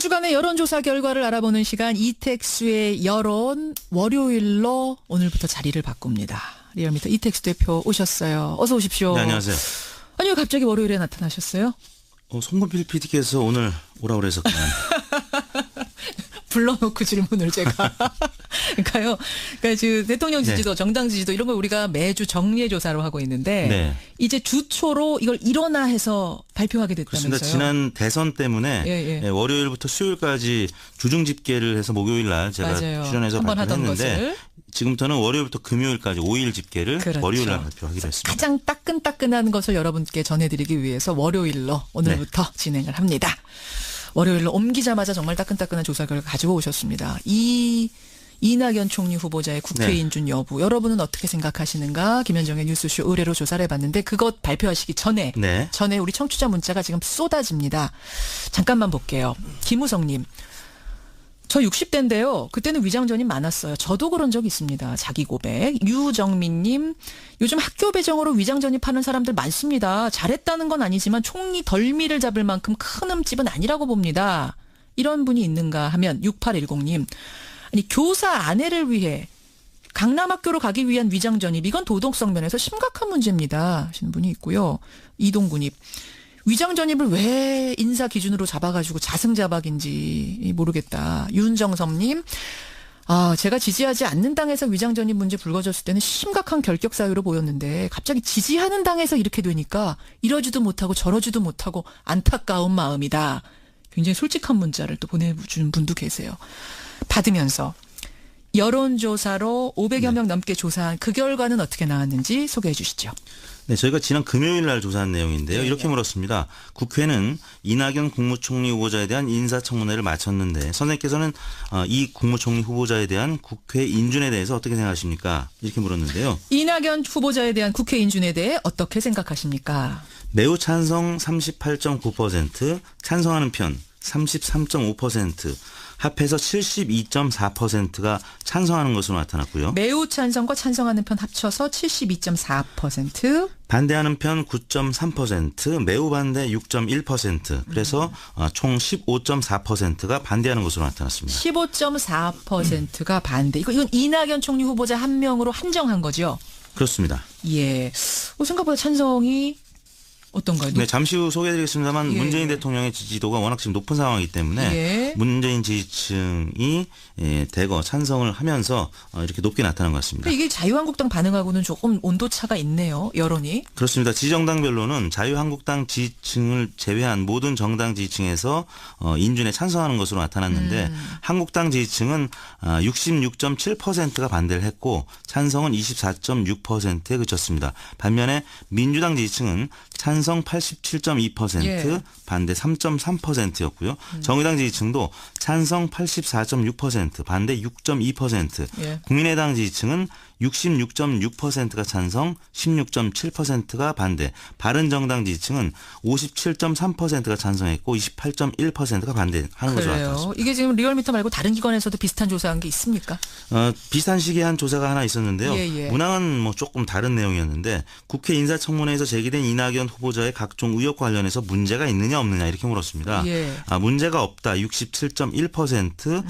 주간의 여론조사 결과를 알아보는 시간 이택수의 여론 월요일로 오늘부터 자리를 바꿉니다. 리얼미터 이택수 대표 오셨어요. 어서 오십시오. 네, 안녕하세요. 아니요, 갑자기 월요일에 나타나셨어요? 송건필 PD께서 오늘 오라고 그래서 그냥. 불러놓고 질문을 제가. 그러니까요. 그러니까 지금 대통령 지지도, 네. 정당 지지도 이런 걸 우리가 매주 정리해 조사로 하고 있는데 네. 이제 주초로 이걸 일어나 해서 발표하게 됐다면서요. 그렇습니다. 지난 대선 때문에 예. 월요일부터 수요일까지 주중 집계를 해서 목요일 날 제가 맞아요. 출연해서 한번 하던 발표했는데 것을. 지금부터는 월요일부터 금요일까지 5일 집계를 그렇죠. 월요일 날 발표하기로 했습니다. 가장 따끈따끈한 것을 여러분께 전해드리기 위해서 월요일로 오늘부터 진행을 합니다. 월요일로 옮기자마자 정말 따끈따끈한 조사 결과 가지고 오셨습니다. 이낙연 총리 후보자의 국회 인준 여부 여러분은 어떻게 생각하시는가? 김현정의 뉴스쇼 의뢰로 조사를 해봤는데 그것 발표하시기 전에 우리 청취자 문자가 지금 쏟아집니다. 잠깐만 볼게요. 김우성님. 저 60대인데요. 그때는 위장전이 많았어요. 저도 그런 적 있습니다. 자기 고백. 유정민님. 요즘 학교 배정으로 위장전이 파는 사람들 많습니다. 잘했다는 건 아니지만 총리 덜미를 잡을 만큼 큰 흠집은 아니라고 봅니다. 이런 분이 있는가 하면 6810님. 아니 교사 아내를 위해 강남학교로 가기 위한 위장전입. 이건 도덕성 면에서 심각한 문제입니다. 하시는 분이 있고요. 이동군님. 위장 전입을 왜 인사 기준으로 잡아가지고 자승자박인지 모르겠다. 윤정섭님. 제가 지지하지 않는 당에서 위장 전입 문제 불거졌을 때는 심각한 결격 사유로 보였는데 갑자기 지지하는 당에서 이렇게 되니까 이러지도 못하고 저러지도 못하고 안타까운 마음이다. 굉장히 솔직한 문자를 또 보내주는 분도 계세요. 받으면서 여론조사로 500여 명 넘게 조사한 그 결과는 어떻게 나왔는지 소개해 주시죠. 네, 저희가 지난 금요일 날 조사한 내용인데요. 이렇게 물었습니다. 국회는 이낙연 국무총리 후보자에 대한 인사청문회를 마쳤는데 선생님께서는 이 국무총리 후보자에 대한 국회 인준에 대해서 어떻게 생각하십니까? 이렇게 물었는데요. 이낙연 후보자에 대한 국회 인준에 대해 어떻게 생각하십니까? 매우 찬성 38.9%, 찬성하는 편 33.5%, 합해서 72.4%가 찬성하는 것으로 나타났고요. 매우 찬성과 찬성하는 편 합쳐서 72.4%. 반대하는 편 9.3%, 매우 반대 6.1%. 그래서 총 15.4%가 반대하는 것으로 나타났습니다. 15.4%가 반대. 이건 이낙연 총리 후보자 한 명으로 한정한 거죠? 그렇습니다. 예. 생각보다 찬성이 어떤가요? 네, 잠시 후 소개해드리겠습니다만 문재인 대통령의 지지도가 워낙 지금 높은 상황이기 때문에 문재인 지지층이 대거 찬성을 하면서 이렇게 높게 나타난 것 같습니다. 이게 자유한국당 반응하고는 조금 온도차가 있네요. 여론이. 그렇습니다. 지정당별로는 자유한국당 지지층을 제외한 모든 정당 지지층에서 인준에 찬성하는 것으로 나타났는데 한국당 지지층은 66.7%가 반대를 했고 찬성은 24.6%에 그쳤습니다. 반면에 민주당 지지층은 찬성 87.2%, 반대 3.3%였고요. 정의당 지지층도 찬성 84.6%, 반대 6.2%, 국민의당 지지층은 66.6%가 찬성, 16.7%가 반대, 바른정당 지지층은 57.3%가 찬성했고 28.1%가 반대하는 것으로 나타났습니다. 이게 지금 리얼미터 말고 다른 기관에서도 비슷한 조사한 게 있습니까? 비슷한 시기에 한 조사가 하나 있었는데요. 문항은 뭐 조금 다른 내용이었는데 국회 인사청문회에서 제기된 이낙연 후보자의 각종 의혹과 관련해서 문제가 있느냐 없느냐 이렇게 물었습니다. 문제가 없다 67.1%,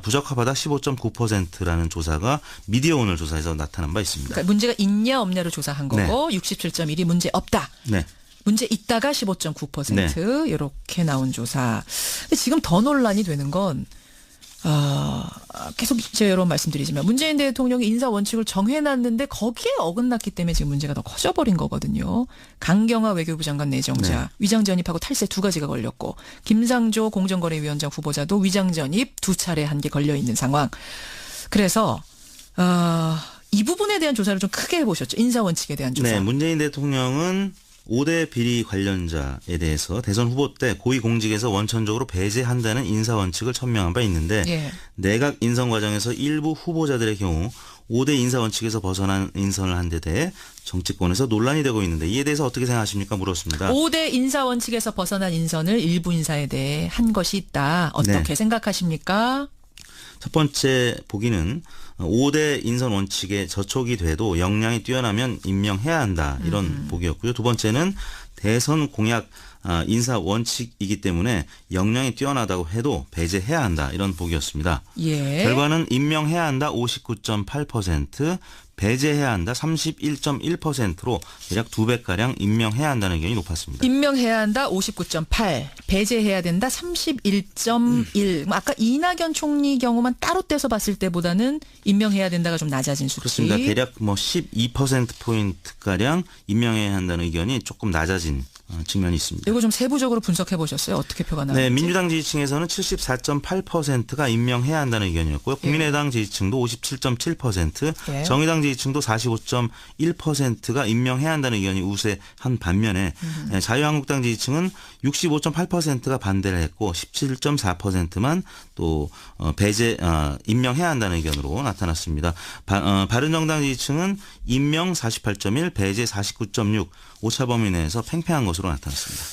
부적합하다 15.9%라는 조사가 미디어오늘 조사에서 나타난 바 있습니다. 그러니까 문제가 있냐 없냐로 조사한 거고 67.1이 문제 없다. 문제 있다가 15.9% 이렇게 나온 조사. 근데 지금 더 논란이 되는 건 계속 제가 여러 번 말씀드리지만 문재인 대통령이 인사 원칙을 정해놨는데 거기에 어긋났기 때문에 지금 문제가 더 커져버린 거거든요. 강경화 외교부 장관 내정자 위장 전입하고 탈세 두 가지가 걸렸고 김상조 공정거래위원장 후보자도 위장 전입 두 차례 한 게 걸려 있는 상황. 그래서 이 부분에 대한 조사를 좀 크게 해보셨죠. 인사 원칙에 대한 조사. 네, 문재인 대통령은 5대 비리 관련자에 대해서 대선 후보 때 고위공직에서 원천적으로 배제한다는 인사 원칙을 천명한 바 있는데 내각 인선 과정에서 일부 후보자들의 경우 5대 인사 원칙에서 벗어난 인선을 한 데 대해 정치권에서 논란이 되고 있는데 이에 대해서 어떻게 생각하십니까? 물었습니다. 5대 인사 원칙에서 벗어난 인선을 일부 인사에 대해 한 것이 있다. 어떻게 생각하십니까? 첫 번째 보기는 5대 인선 원칙에 저촉이 돼도 역량이 뛰어나면 임명해야 한다. 이런 보기였고요. 두 번째는 대선 공약 인사 원칙이기 때문에 역량이 뛰어나다고 해도 배제해야 한다. 이런 보기였습니다. 예. 결과는 임명해야 한다 59.8%, 배제해야 한다 31.1%로 대략 2배가량 임명해야 한다는 의견이 높았습니다. 임명해야 한다 59.8, 배제해야 된다 31.1. 아까 이낙연 총리 경우만 따로 떼서 봤을 때보다는 임명해야 된다가 좀 낮아진 수치. 그렇습니다. 대략 12%포인트가량 임명해야 한다는 의견이 조금 낮아진 측면이 있습니다. 이거 좀 세부적으로 분석해 보셨어요? 어떻게 표가 나왔는지? 네, 민주당 지지층에서는 74.8%가 임명해야 한다는 의견이었고요. 국민의당 지지층도 57.7%, 예. 정의당 지지층도 45.1%가 임명해야 한다는 의견이 우세한 반면에 자유한국당 지지층은 65.8%가 반대를 했고 17.4%만 또 임명해야 한다는 의견으로 나타났습니다. 바른정당 지지층은 임명 48.1, 배제 49.6, 오차 범위 내에서 팽팽한 것으로 나타났습니다.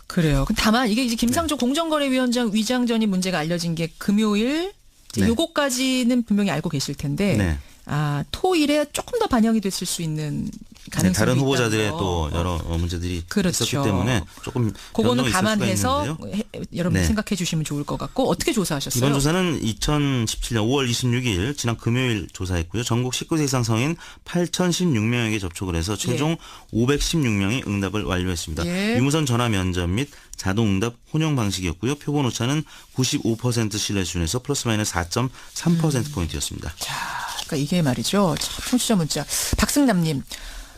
그래요. 다만 이게 이제 김상조 공정거래위원장 위장전이 문제가 알려진 게 금요일, 요거까지는 분명히 알고 계실 텐데, 네. 토일에 조금 더 반영이 됐을 수 있는 가능성이 있다. 다른 후보자들의 또 여러 문제들이 그렇죠. 있었기 때문에 조금 그거는 감안해서 여러분 네. 생각해 주시면 좋을 것 같고 어떻게 조사하셨어요? 이번 조사는 2017년 5월 26일 지난 금요일 조사했고요. 전국 19세 이상 성인 8,016명에게 접촉을 해서 최종 516명이 응답을 완료했습니다. 예. 유무선 전화 면접 및 자동응답 혼용 방식이었고요. 표본 오차는 95% 신뢰 수준에서 플러스 마이너스 4.3%포인트였습니다. 자, 그러니까 이게 말이죠. 청취자 문자. 박승남님.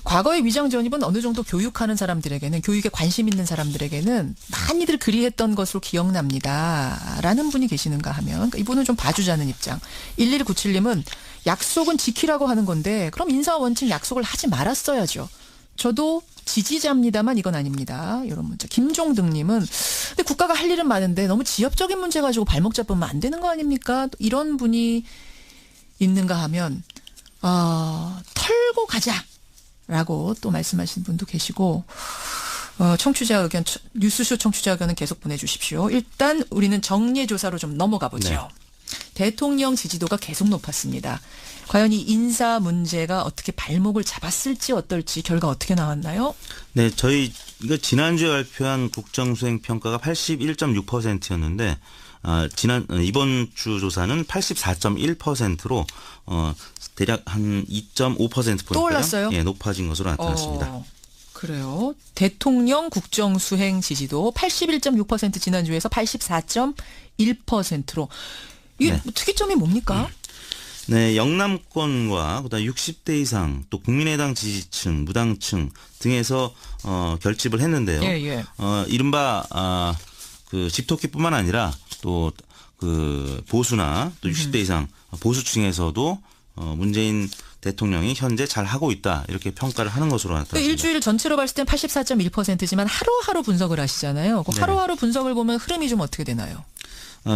과거의 위장 전입은 어느 정도 교육하는 사람들에게는, 교육에 관심 있는 사람들에게는 많이들 그리했던 것으로 기억납니다. 라는 분이 계시는가 하면, 그러니까 이분은 좀 봐주자는 입장. 1197님은 약속은 지키라고 하는 건데 그럼 인사 원칙 약속을 하지 말았어야죠. 저도 지지자입니다만 이건 아닙니다. 이런 문자. 김종등님은 근데 국가가 할 일은 많은데 너무 지역적인 문제 가지고 발목 잡으면 안 되는 거 아닙니까? 이런 분이 있는가 하면 털고 가자라고 또 말씀하시는 분도 계시고 청취자 의견 뉴스쇼 청취자 의견은 계속 보내주십시오. 일단 우리는 정례조사로 좀 넘어가 보죠. 네. 대통령 지지도가 계속 높았습니다. 과연 이 인사 문제가 어떻게 발목을 잡았을지 어떨지 결과 어떻게 나왔나요? 네, 이거 지난주에 발표한 국정수행 평가가 81.6%였는데 이번 주 조사는 84.1%로 대략 한 2.5%포인트 또 올랐어요? 예, 높아진 것으로 나타났습니다. 그래요. 대통령 국정수행 지지도 81.6% 지난주에서 84.1%로 이게 네. 특이점이 뭡니까? 네, 영남권과 그다음 60대 이상 또 국민의당 지지층, 무당층 등에서 결집을 했는데요. 예. 이른바 그 집토끼뿐만 아니라 또 그 보수나 또 60대 이상 보수층에서도 문재인 대통령이 현재 잘 하고 있다 이렇게 평가를 하는 것으로 나타났습니다. 일주일 전체로 봤을 땐 84.1%지만 하루하루 분석을 하시잖아요. 그 하루하루 분석을 보면 흐름이 좀 어떻게 되나요?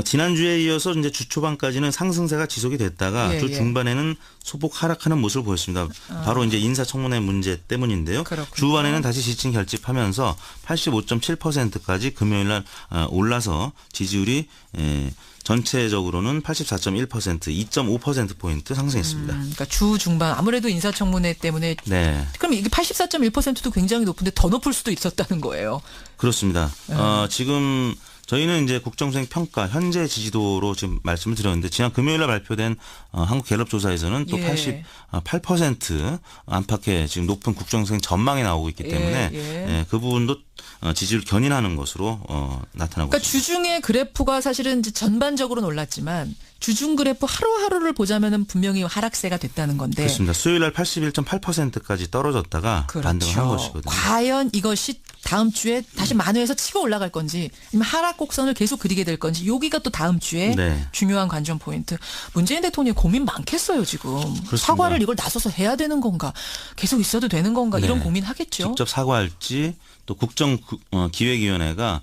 지난주에 이어서 이제 주 초반까지는 상승세가 지속이 됐다가 주 중반에는 소폭 하락하는 모습을 보였습니다. 바로 이제 인사청문회 문제 때문인데요. 그렇군요. 주반에는 다시 지지층 결집하면서 85.7%까지 금요일 날 올라서 지지율이 전체적으로는 84.1%, 2.5%포인트 상승했습니다. 그러니까 주 중반 아무래도 인사청문회 때문에 네. 그럼 이게 84.1%도 굉장히 높은데 더 높을 수도 있었다는 거예요. 그렇습니다. 지금 저희는 이제 국정수행 평가 현재 지지도로 지금 말씀을 드렸는데 지난 금요일에 발표된 한국갤럽조사에서는 또 88% 안팎의 지금 높은 국정수행 전망이 나오고 있기 때문에 그 부분도 지지율 견인하는 것으로 나타나고 그러니까 있습니다. 주중의 그래프가 사실은 이제 전반적으로는 올랐지만 주중 그래프 하루하루를 보자면은 분명히 하락세가 됐다는 건데. 그렇습니다. 수요일 날 81.8%까지 떨어졌다가 반등을 한 것이거든요. 과연 이것이 다음 주에 다시 만회해서 치고 올라갈 건지 아니면 하락 곡선을 계속 그리게 될 건지 여기가 또 다음 주에 중요한 관전 포인트. 문재인 대통령이 고민 많겠어요 지금. 그렇습니다. 사과를 이걸 나서서 해야 되는 건가 계속 있어도 되는 건가 이런 고민 하겠죠. 직접 사과할지 또 국정기획위원회가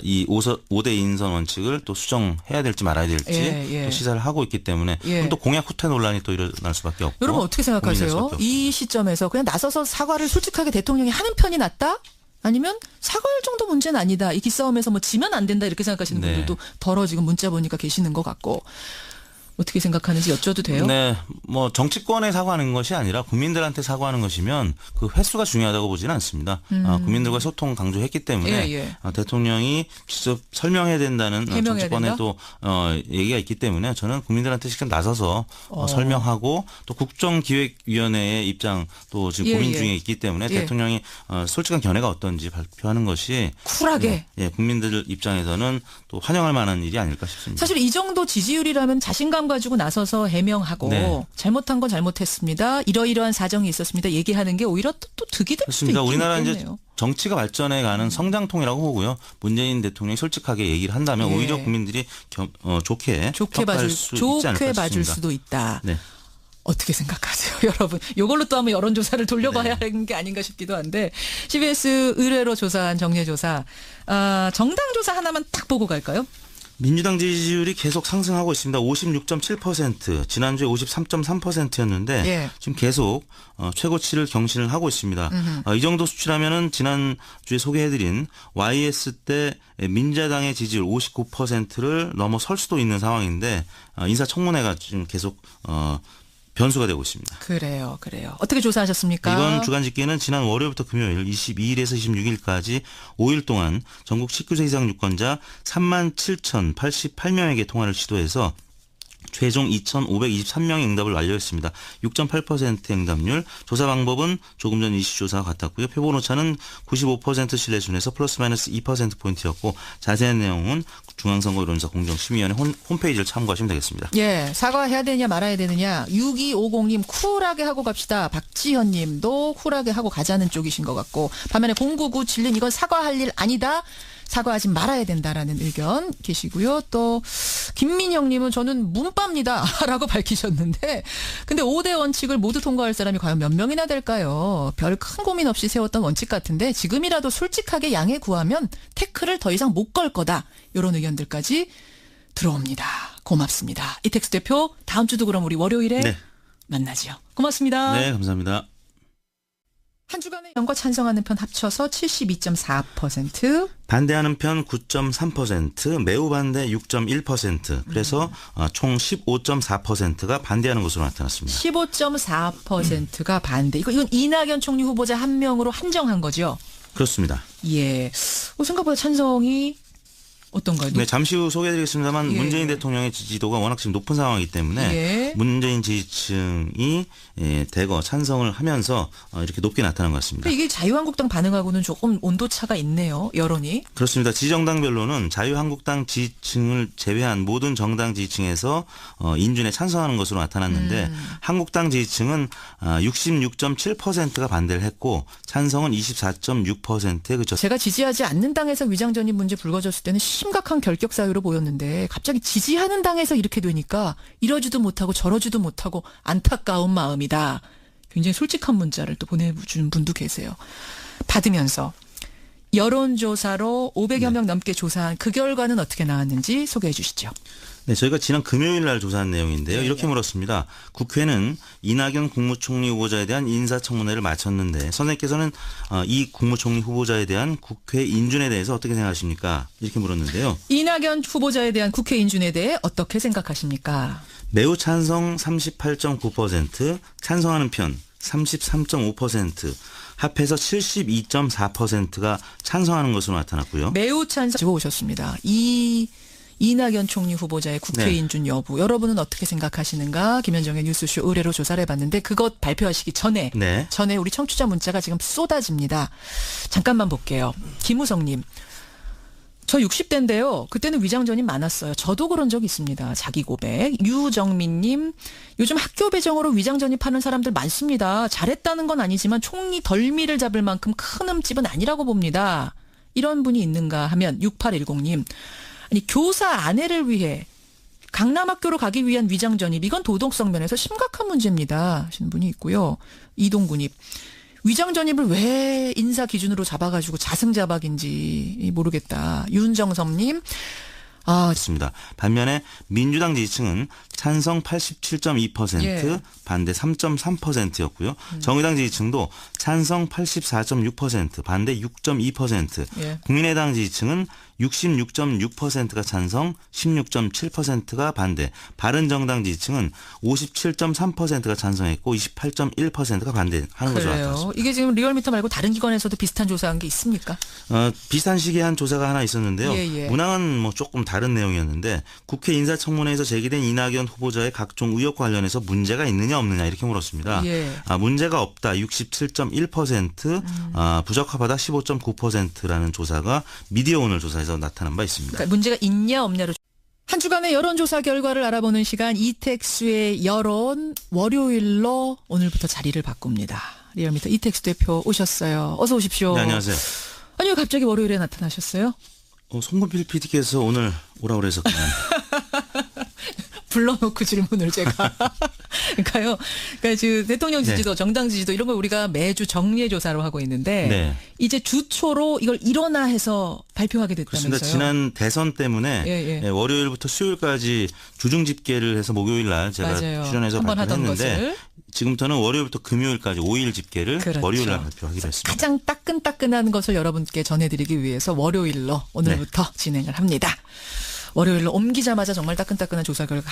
이 5대 인선 원칙을 또 수정해야 될지 말아야 될지 또 시사를 하고 있기 때문에 그럼 또 공약 후퇴 논란이 또 일어날 수밖에 없고. 여러분 어떻게 생각하세요? 이 시점에서 그냥 나서서 사과를 솔직하게 대통령이 하는 편이 낫다? 아니면 사과할 정도 문제는 아니다. 이 기싸움에서 뭐 지면 안 된다 이렇게 생각하시는 분들도 덜어 지금 문자 보니까 계시는 것 같고. 어떻게 생각하는지 여쭤도 돼요? 네, 뭐 정치권에 사과하는 것이 아니라 국민들한테 사과하는 것이면 그 횟수가 중요하다고 보지는 않습니다. 국민들과 소통 강조했기 때문에 대통령이 직접 설명해야 된다는 정치권에 또 얘기가 있기 때문에 저는 국민들한테 직접 나서서 설명하고 또 국정기획위원회의 입장 또 지금 고민 중에 있기 때문에 대통령이 솔직한 견해가 어떤지 발표하는 것이 쿨하게 국민들 입장에서는 또 환영할 만한 일이 아닐까 싶습니다. 사실 이 정도 지지율이라면 자신감 가지고 나서서 해명하고 잘못한 건 잘못했습니다. 이러이러한 사정이 있었습니다. 얘기하는 게 오히려 또 득이 될 수도 있겠네요. 우리나라는 이제 정치가 발전해가는 성장통이라고 보고요. 문재인 대통령이 솔직하게 얘기를 한다면 오히려 국민들이 좋게 봐줄 수도 있다. 네. 어떻게 생각하세요, 여러분? 이걸로 또 한번 여론조사를 돌려봐야 하는 게 아닌가 싶기도 한데 CBS 의뢰로 조사한 정례조사 정당 조사 하나만 딱 보고 갈까요? 민주당 지지율이 계속 상승하고 있습니다. 56.7%, 지난주에 53.3%였는데 지금 계속 최고치를 경신을 하고 있습니다. 이 정도 수치라면은 지난주에 소개해드린 YS 때 민자당의 지지율 59%를 넘어설 수도 있는 상황인데 인사청문회가 지금 계속 변수가 되고 있습니다. 그래요. 어떻게 조사하셨습니까? 이번 주간 집계는 지난 월요일부터 금요일 22일에서 26일까지 5일 동안 전국 19세 이상 유권자 37,088명에게 통화를 시도해서 최종 2,523명의 응답을 완료했습니다. 6.8% 응답률. 조사 방법은 조금 전 이슈조사와 같았고요. 표본 오차는 95% 신뢰 순에서 플러스 마이너스 2%포인트였고 자세한 내용은 중앙선거여론조사 공정심의위원회 홈페이지를 참고하시면 되겠습니다. 사과해야 되느냐 말아야 되느냐. 6250님 쿨하게 하고 갑시다. 박지현 님도 쿨하게 하고 가자는 쪽이신 것 같고 반면에 0997님 이건 사과할 일 아니다. 사과하지 말아야 된다라는 의견 계시고요. 또 김민영님은 저는 문빠입니다 라고 밝히셨는데 근데 5대 원칙을 모두 통과할 사람이 과연 몇 명이나 될까요? 별 큰 고민 없이 세웠던 원칙 같은데 지금이라도 솔직하게 양해 구하면 태클을 더 이상 못 걸 거다. 이런 의견들까지 들어옵니다. 고맙습니다. 이택수 대표 다음 주도 그럼 우리 월요일에 만나죠. 고맙습니다. 네, 감사합니다. 한 주간의 의견과 찬성하는 편 합쳐서 72.4%. 반대하는 편 9.3%, 매우 반대 6.1%. 그래서 총 15.4%가 반대하는 것으로 나타났습니다. 15.4%가 반대. 이건 이낙연 총리 후보자 한 명으로 한정한 거죠? 그렇습니다. 생각보다 찬성이 어떤가요? 네, 잠시 후 소개해드리겠습니다만 문재인 대통령의 지지도가 워낙 지금 높은 상황이기 때문에 문재인 지지층이 대거 찬성을 하면서 이렇게 높게 나타난 것 같습니다. 이게 자유한국당 반응하고는 조금 온도차가 있네요. 여론이. 그렇습니다. 지정당별로는 자유한국당 지지층을 제외한 모든 정당 지지층에서 인준에 찬성하는 것으로 나타났는데 한국당 지지층은 66.7%가 반대를 했고 찬성은 24.6%에 그쳤습니다. 제가 지지하지 않는 당에서 위장전입 문제 불거졌을 때는 심각한 결격 사유로 보였는데 갑자기 지지하는 당에서 이렇게 되니까 이러지도 못하고 저러지도 못하고 안타까운 마음이다. 굉장히 솔직한 문자를 또 보내준 분도 계세요. 받으면서 여론조사로 500여 명 넘게 조사한 그 결과는 어떻게 나왔는지 소개해 주시죠. 네, 저희가 지난 금요일 날 조사한 내용인데요. 이렇게 물었습니다. 국회는 이낙연 국무총리 후보자에 대한 인사청문회를 마쳤는데 선생님께서는 이 국무총리 후보자에 대한 국회 인준에 대해서 어떻게 생각하십니까? 이렇게 물었는데요. 이낙연 후보자에 대한 국회 인준에 대해 어떻게 생각하십니까? 매우 찬성 38.9%, 찬성하는 편 33.5%, 합해서 72.4%가 찬성하는 것으로 나타났고요. 매우 찬성 가지고 오셨습니다. 이낙연 총리 후보자의 국회 인준 여부 여러분은 어떻게 생각하시는가? 김현정의 뉴스쇼 의뢰로 조사를 해봤는데 그것 발표하시기 전에 우리 청취자 문자가 지금 쏟아집니다. 잠깐만 볼게요. 김우성님. 저 60대인데요. 그때는 위장전입 많았어요. 저도 그런 적 있습니다. 자기 고백. 유정민님. 요즘 학교 배정으로 위장전입하는 사람들 많습니다. 잘했다는 건 아니지만 총리 덜미를 잡을 만큼 큰 흠집은 아니라고 봅니다. 이런 분이 있는가 하면 6810님. 아니 교사 아내를 위해 강남학교로 가기 위한 위장전입 이건 도덕성 면에서 심각한 문제입니다 하시는 분이 있고요. 이동군입 위장전입을 왜 인사 기준으로 잡아가지고 자승자박인지 모르겠다. 윤정섭님 맞습니다. 반면에 민주당 지지층은 찬성 87.2%, 반대 3.3%였고요. 정의당 지지층도 찬성 84.6%, 반대 6.2%, 국민의당 지지층은 66.6%가 찬성, 16.7%가 반대. 바른정당 지지층은 57.3%가 찬성했고 28.1%가 반대하는 것으로 나타났습니다. 이게 지금 리얼미터 말고 다른 기관에서도 비슷한 조사한 게 있습니까? 비슷한 시기에 한 조사가 하나 있었는데요. 문항은 뭐 조금 다른 내용이었는데 국회 인사청문회에서 제기된 이낙연 후보자의 각종 의혹과 관련해서 문제가 있느냐 없느냐 이렇게 물었습니다. 문제가 없다 67.1%, 부적합하다 15.9%라는 조사가 미디어오늘 조사에서 나타난 바 있습니다. 그러니까 문제가 있냐 없냐로 한 주간의 여론조사 결과를 알아보는 시간 이택수의 여론 월요일로 오늘부터 자리를 바꿉니다. 리얼미터 이택수 대표 오셨어요. 어서 오십시오. 네, 안녕하세요. 아니요, 갑자기 월요일에 나타나셨어요? 송근필 PD께서 오늘 오라고 그래서 그냥. 불러놓고 질문을 제가. 그러니까요. 그러니까 지금 대통령 지지도, 정당 지지도 이런 걸 우리가 매주 정리해 조사로 하고 있는데 이제 주초로 이걸 일어나 해서 발표하게 됐다면서요. 그렇습니다. 지난 대선 때문에 월요일부터 수요일까지 주중 집계를 해서 목요일 날 제가 출연해서 발표했는데 지금부터는 월요일부터 금요일까지 5일 집계를 월요일 날 발표하기로 했습니다. 가장 따끈따끈한 것을 여러분께 전해드리기 위해서 월요일로 오늘부터 진행을 합니다. 월요일로 옮기자마자 정말 따끈따끈한 조사 결과